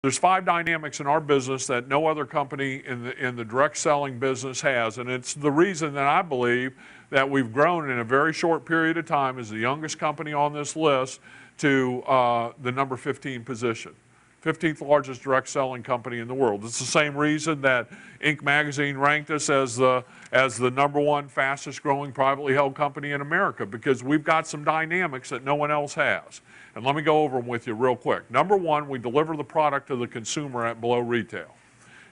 There's 5 dynamics in our business that no other company in the direct selling business has, and it's the reason that I believe that we've grown in a very short period of time as the youngest company on this list to the number 15 position. 15th largest direct selling company in the world. It's the same reason that Inc. magazine ranked us as the number 1 fastest growing privately held company in America, because we've got some dynamics that no one else has. And let me go over them with you real quick. Number 1, we deliver the product to the consumer at below retail.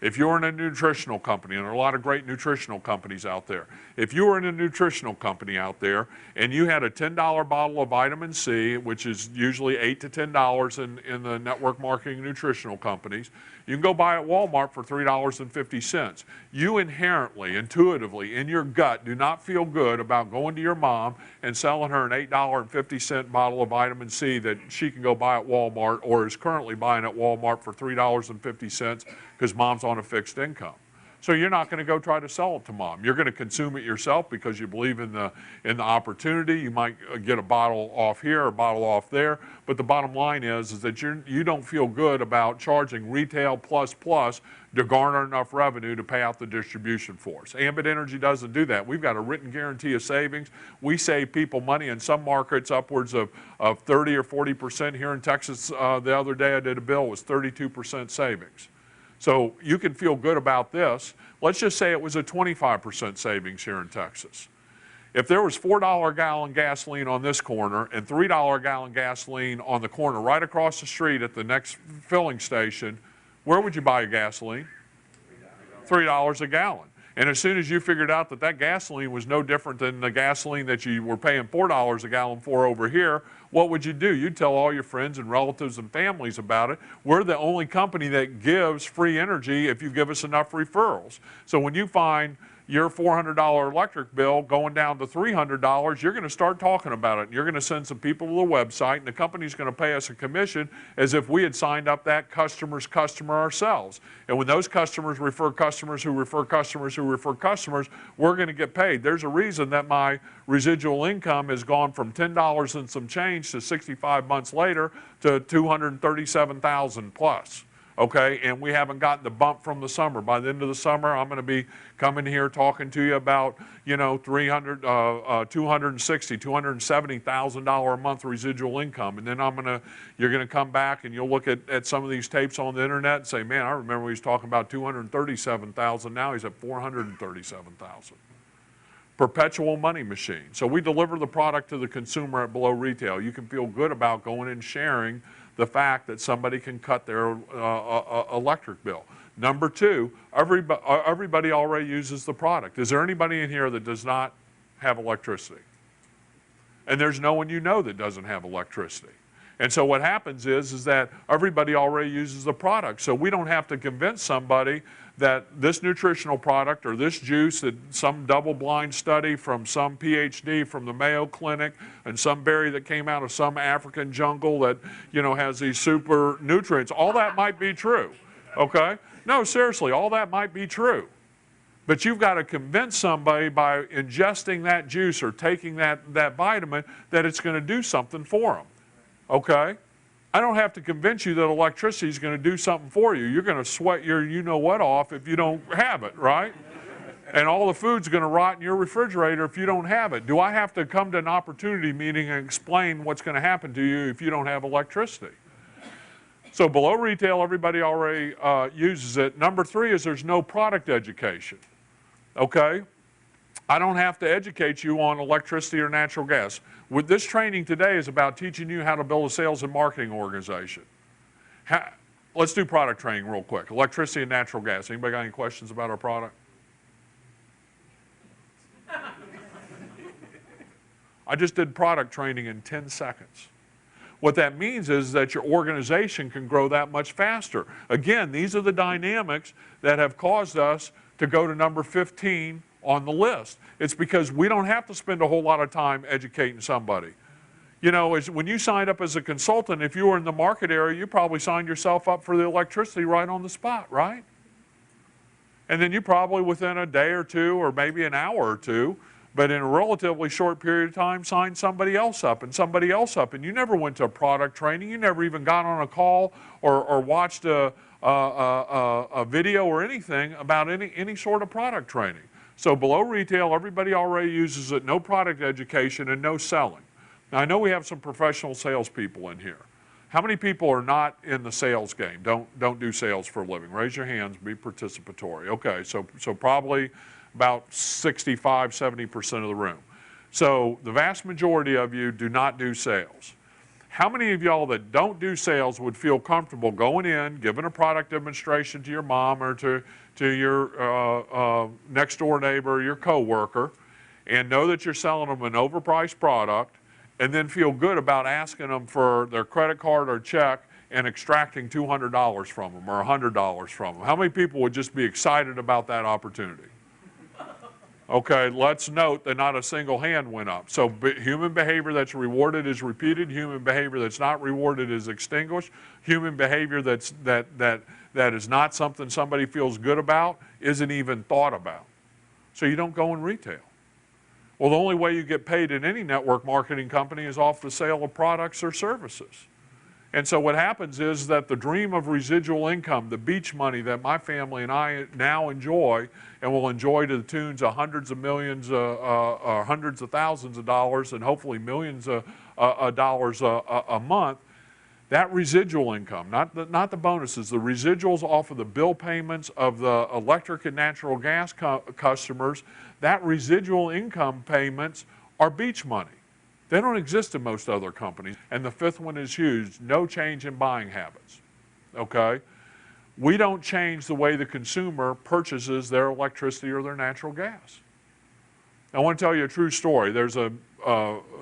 If you're in a nutritional company, and there are a lot of great nutritional companies out there, if you were in a nutritional company out there and you had a $10 bottle of vitamin C, which is usually $8 to $10 in the network marketing nutritional companies, you can go buy at Walmart for $3.50. You inherently, intuitively, in your gut, do not feel good about going to your mom and selling her an $8.50 bottle of vitamin C that she can go buy at Walmart, or is currently buying at Walmart for $3.50 because mom's on a fixed income. So you're not going to go try to sell it to mom. You're going to consume it yourself because you believe in the opportunity. You might get a bottle off here or a bottle off there, but the bottom line is that you don't feel good about charging retail plus to garner enough revenue to pay out the distribution force. Ambit Energy doesn't do that. We've got a written guarantee of savings. We save people money in some markets upwards of 30 or 40%. Here in Texas, the other day I did a bill, was 32% savings. So you can feel good about this. Let's just say it was a 25% savings here in Texas. If there was $4 a gallon gasoline on this corner and $3 a gallon gasoline on the corner right across the street at the next filling station, where would you buy your gasoline? $3 a gallon. And as soon as you figured out that gasoline was no different than the gasoline that you were paying $4 a gallon for over here, what would you do? You'd tell all your friends and relatives and families about it. We're the only company that gives free energy if you give us enough referrals. So when you find your $400 electric bill going down to $300, you're going to start talking about it. You're going to send some people to the website, and the company's going to pay us a commission as if we had signed up that customer's customer ourselves. And when those customers refer customers who refer customers who refer customers, we're going to get paid. There's a reason that my residual income has gone from $10 and some change to 65 months later to $237,000 plus. Okay, and we haven't gotten the bump from the summer. By the end of the summer, I'm going to be coming here talking to you about, $260,000, $270,000 a month residual income, and then you're going to come back and you'll look at some of these tapes on the internet and say, man, I remember he was talking about $237,000. Now he's at $437,000. Perpetual money machine. So we deliver the product to the consumer at below retail. You can feel good about going and sharing the fact that somebody can cut their electric bill. Number 2, everybody already uses the product. Is there anybody in here that does not have electricity? And there's no one you know that doesn't have electricity. And so what happens is that everybody already uses the product. So we don't have to convince somebody that this nutritional product or this juice, that some double-blind study from some PhD from the Mayo Clinic and some berry that came out of some African jungle that, has these super nutrients, all that might be true, okay? No, seriously, all that might be true. But you've got to convince somebody by ingesting that juice or taking that vitamin that it's going to do something for them, okay? I don't have to convince you that electricity is going to do something for you. You're going to sweat your you-know-what off if you don't have it, right? And all the food's going to rot in your refrigerator if you don't have it. Do I have to come to an opportunity meeting and explain what's going to happen to you if you don't have electricity? So below retail, everybody already uses it. Number 3 is there's no product education, okay? I don't have to educate you on electricity or natural gas. With this training today is about teaching you how to build a sales and marketing organization. Let's do product training real quick. Electricity and natural gas. Anybody got any questions about our product? I just did product training in 10 seconds. What that means is that your organization can grow that much faster. Again, these are the dynamics that have caused us to go to number 15 on the list. It's because we don't have to spend a whole lot of time educating somebody. When you signed up as a consultant, if you were in the market area, you probably signed yourself up for the electricity right on the spot, right? And then you probably within a day or two or maybe an hour or two but in a relatively short period of time signed somebody else up and somebody else up, and you never went to a product training, you never even got on a call or watched a video or anything about any sort of product training. So below retail, everybody already uses it, no product education and no selling. Now I know we have some professional salespeople in here. How many people are not in the sales game, don't do sales for a living? Raise your hands, be participatory. Okay, so probably about 65, 70% of the room. So the vast majority of you do not do sales. How many of y'all that don't do sales would feel comfortable going in, giving a product demonstration to your mom or to your next door neighbor or your coworker, and know that you're selling them an overpriced product, and then feel good about asking them for their credit card or check and extracting $200 from them or $100 from them? How many people would just be excited about that opportunity? Okay, let's note that not a single hand went up. So human behavior that's rewarded is repeated. Human behavior that's not rewarded is extinguished. Human behavior that is not something somebody feels good about isn't even thought about. So you don't go in retail. Well, the only way you get paid in any network marketing company is off the sale of products or services. And so what happens is that the dream of residual income, the beach money that my family and I now enjoy and will enjoy to the tunes of hundreds of millions or hundreds of thousands of dollars and hopefully millions of dollars a month, that residual income, not the bonuses, the residuals off of the bill payments of the electric and natural gas customers, that residual income payments are beach money. They don't exist in most other companies. And the fifth one is huge, no change in buying habits, okay? We don't change the way the consumer purchases their electricity or their natural gas. I want to tell you a true story. There's in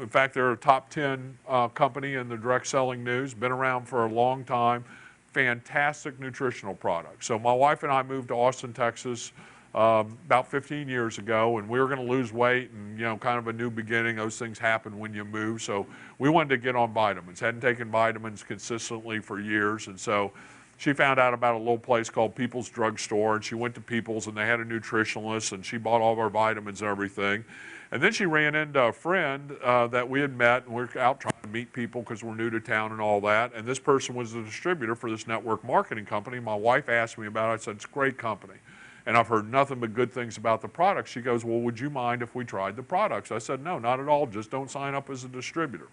fact, they're a top 10 company in the direct selling news, been around for a long time, fantastic nutritional products. So my wife and I moved to Austin, Texas, about 15 years ago, and we were going to lose weight and, kind of a new beginning. Those things happen when you move. So we wanted to get on vitamins. Hadn't taken vitamins consistently for years, and so she found out about a little place called People's Drug Store, and she went to People's, and they had a nutritionalist, and she bought all of our vitamins and everything. And then she ran into a friend that we had met, and we were out trying to meet people because we're new to town and all that. And this person was the distributor for this network marketing company. My wife asked me about it. I said, it's a great company. And I've heard nothing but good things about the products. She goes, well, would you mind if we tried the products? I said, no, not at all. Just don't sign up as a distributor.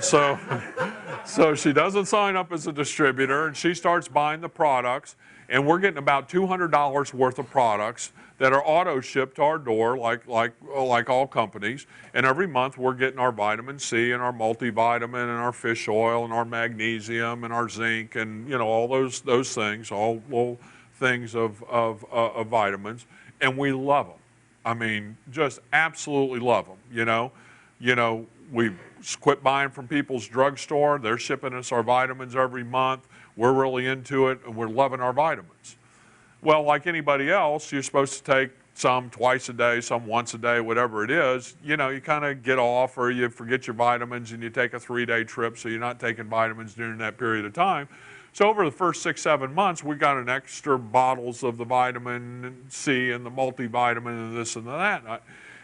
So she doesn't sign up as a distributor, and she starts buying the products, and we're getting about $200 worth of products that are auto shipped to our door like all companies. And every month we're getting our vitamin C and our multivitamin and our fish oil and our magnesium and our zinc and all those things, all little things of vitamins, and we love them. I mean, just absolutely love them. We quit buying from People's Drug Store. They're shipping us our vitamins every month. We're really into it, and we're loving our vitamins. Well, like anybody else, you're supposed to take some twice a day, some once a day, whatever it is. You kind of get off or you forget your vitamins and you take a 3-day trip, so you're not taking vitamins during that period of time. So over the first 6-7 months, we got an extra bottles of the vitamin C and the multivitamin and this and that.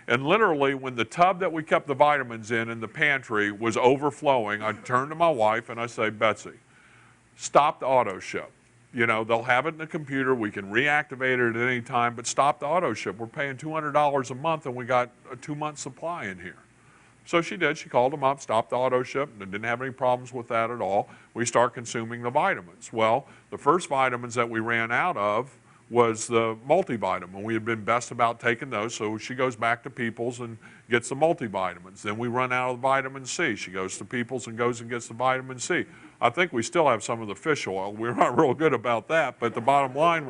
And literally, when the tub that we kept the vitamins in the pantry was overflowing, I turned to my wife and I say, Betsy, stop the auto ship. They'll have it in the computer. We can reactivate it at any time, but stop the auto ship. We're paying $200 a month, and we got a 2-month supply in here. So she did. She called them up, stopped the auto ship, and didn't have any problems with that at all. We start consuming the vitamins. Well, the first vitamins that we ran out of was the multivitamin. We had been best about taking those, so she goes back to People's and gets the multivitamins. Then we run out of vitamin C. She goes to People's and goes and gets the vitamin C. I think we still have some of the fish oil. We're not real good about that, but the bottom line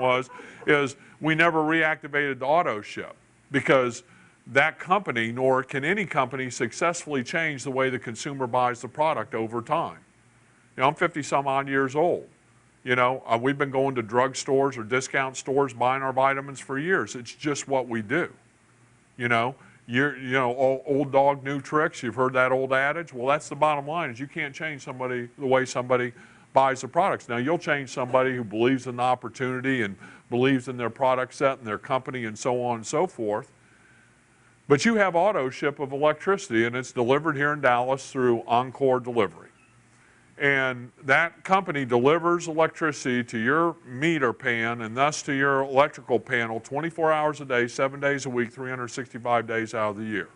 is we never reactivated the auto ship because that company, nor can any company successfully change the way the consumer buys the product over time. I'm 50 some odd years old. We've been going to drug stores or discount stores buying our vitamins for years. It's just what we do. Old dog, new tricks. You've heard that old adage. Well, that's the bottom line, is you can't change the way somebody buys the products. Now, you'll change somebody who believes in the opportunity and believes in their product set and their company and so on and so forth. But you have auto ship of electricity, and it's delivered here in Dallas through Encore Delivery. And that company delivers electricity to your meter pan and thus to your electrical panel 24 hours a day, 7 days a week, 365 days out of the year.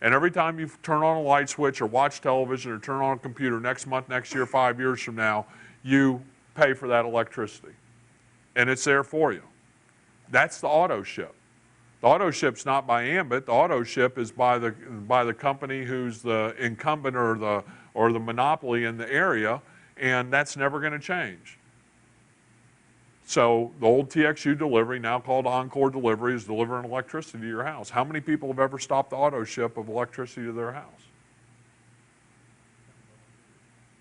And every time you turn on a light switch or watch television or turn on a computer next month, next year, 5 years from now, you pay for that electricity. And it's there for you. That's the auto ship. The auto ship's not by Ambit. The auto ship is by the company who's the incumbent or the monopoly in the area, and that's never going to change. So the old TXU delivery, now called Encore Delivery, is delivering electricity to your house. How many people have ever stopped the auto ship of electricity to their house?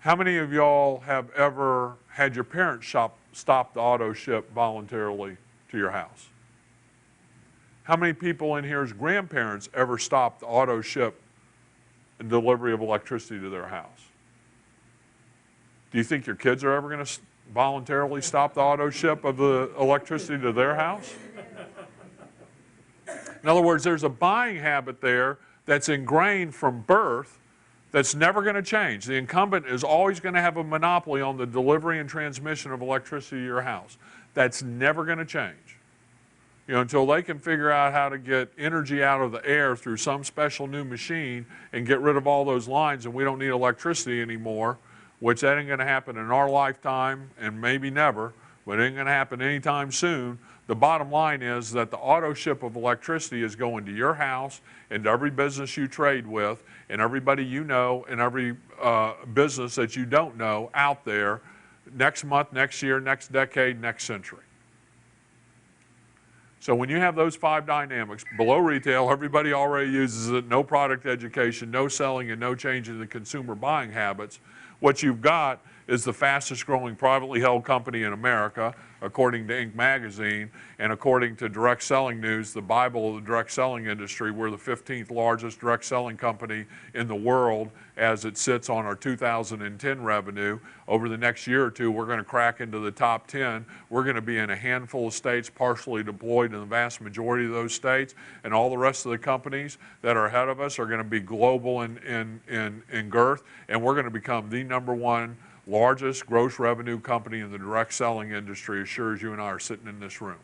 How many of y'all have ever had your parents stop the auto ship voluntarily to your house? How many people in here's grandparents ever stopped the auto ship and delivery of electricity to their house? Do you think your kids are ever going to voluntarily stop the auto ship of the electricity to their house? In other words, there's a buying habit there that's ingrained from birth that's never going to change. The incumbent is always going to have a monopoly on the delivery and transmission of electricity to your house. That's never going to change. You know, until they can figure out how to get energy out of the air through some special new machine and get rid of all those lines and we don't need electricity anymore, which that ain't going to happen in our lifetime and maybe never, but it ain't going to happen anytime soon. The bottom line is that the auto ship of electricity is going to your house and to every business you trade with and everybody you know and every business that you don't know out there next month, next year, next decade, next century. So when you have those 5 dynamics, below retail, everybody already uses it, no product education, no selling, and no change in the consumer buying habits. What you've got is the fastest growing privately held company in America, according to Inc. magazine, and according to Direct Selling News, the Bible of the direct selling industry. We're the 15th largest direct selling company in the world as it sits on our 2010 revenue. Over the next year or two, we're going to crack into the top 10. We're going to be in a handful of states, partially deployed in the vast majority of those states, and all the rest of the companies that are ahead of us are going to be global in girth, and we're going to become the #1 largest gross revenue company in the direct selling industry, as sure as you and I are sitting in this room.